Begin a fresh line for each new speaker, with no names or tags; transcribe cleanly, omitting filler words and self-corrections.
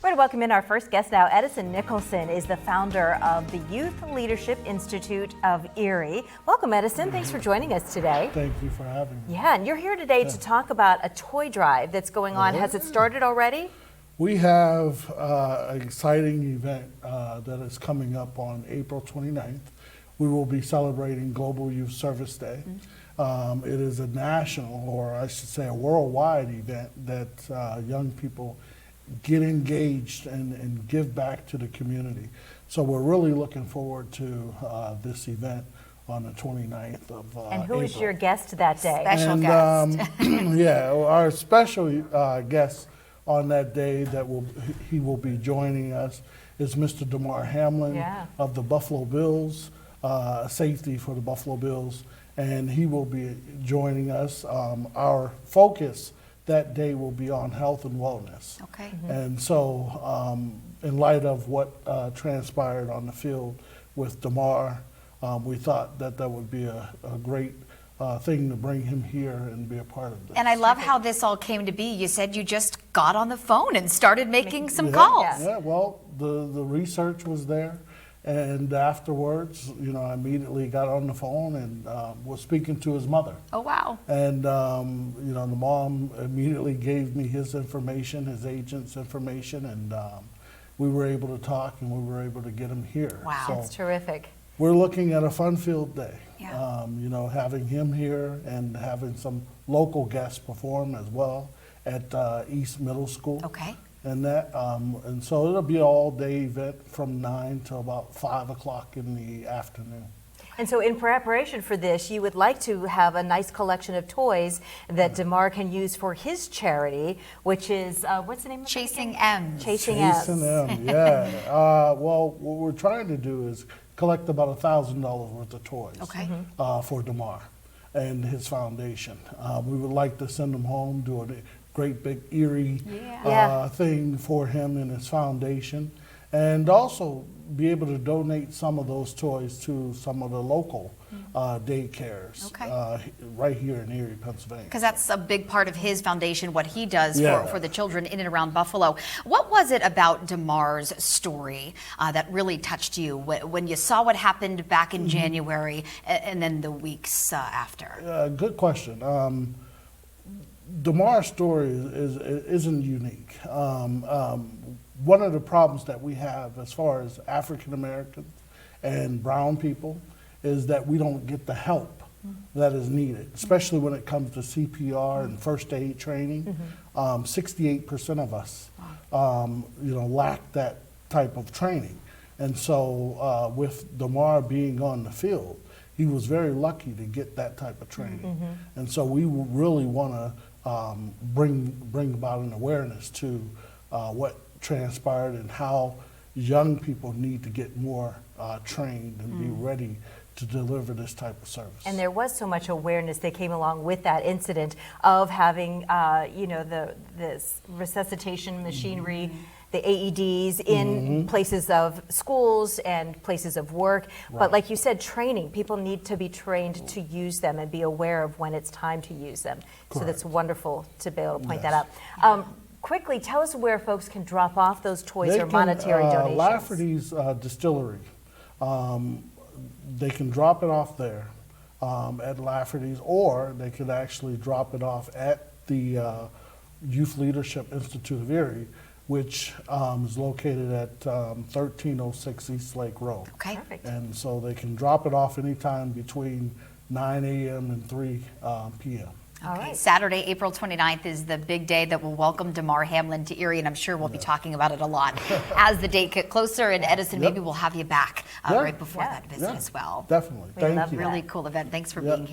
We're going to welcome in our first guest now. Edison Nicholson is the founder of the Youth Leadership Institute of Erie. Welcome, Edison. Thanks for joining us today.
Thank you for having me.
Yeah, and you're here today to talk about a toy drive that's going on. Has it started already?
We have an exciting event that is coming up on April 29th. We will be celebrating Global Youth Service Day. It is a national, or I should say a worldwide event that young people get engaged and give back to the community. So we're really looking forward to this event on the 29th of
And who is
April.
your guest that day?
Special guest.
Yeah, our special guest on that day he will be joining us is Mr. Damar Hamlin of the Buffalo Bills, safety for the Buffalo Bills, and he will be joining us. Our focus that day will be on health and wellness.
Okay.
And so in light of what transpired on the field with Damar, we thought that would be a great thing to bring him here and be a part of this.
And I love how this all came to be. You said you just got on the phone and started making some calls.
Yeah, well, the research was there. And afterwards, I immediately got on the phone and was speaking to his mother.
Oh, wow.
And, the mom immediately gave me his information, his agent's information, and we were able to talk and we were able to get him here.
Wow.
So
That's terrific.
we're looking at a fun-filled day.
Yeah.
Having him here and having some local guests perform as well at East Middle School.
Okay.
And so it'll be an all-day event from 9 to about 5 o'clock in the afternoon.
And so in preparation for this, you would like to have a nice collection of toys that Damar can use for his charity, which is, what's the name of it?
Chasing M's.
Chasing M's.
Yeah. Well, what we're trying to do is collect about $1,000 worth of toys for Damar and his foundation. We would like to send him home, do a great big Erie thing for him and his foundation, and also be able to donate some of those toys to some of the local daycares right here in Erie, Pennsylvania.
Because that's a big part of his foundation, what he does for the children in and around Buffalo. What was it about Damar's story that really touched you when you saw what happened back in January and then the weeks after?
Good question. Damar's story isn't unique. One of the problems that we have as far as African Americans and brown people is that we don't get the help that is needed, especially when it comes to CPR and first aid training. 68% of us, lack that type of training. And so with Damar being on the field, he was very lucky to get that type of training. And so we really want to bring about an awareness to what transpired and how young people need to get more trained and be ready to deliver this type of service.
And there was so much awareness that came along with that incident of having, this resuscitation machinery, the AEDs in places of schools and places of work. But like you said, training. People need to be trained to use them and be aware of when it's time to use them. So that's wonderful to be able to point that out. Quickly, tell us where folks can drop off those toys or monetary donations.
Lafferty's Distillery. They can drop it off there at Lafferty's, or they could actually drop it off at the Youth Leadership Institute of Erie, which is located at 1306 East Lake Road.
Okay.
Perfect.
And so they can drop it off anytime between 9 a.m. and 3 p.m.
All right.
Saturday, April 29th is the big day that will welcome Damar Hamlin to Erie, and I'm sure we'll be talking about it a lot as the date gets closer. And Edison, maybe we'll have you back right before that visit as well.
Definitely. Thank you.
Really cool event. Thanks for being here.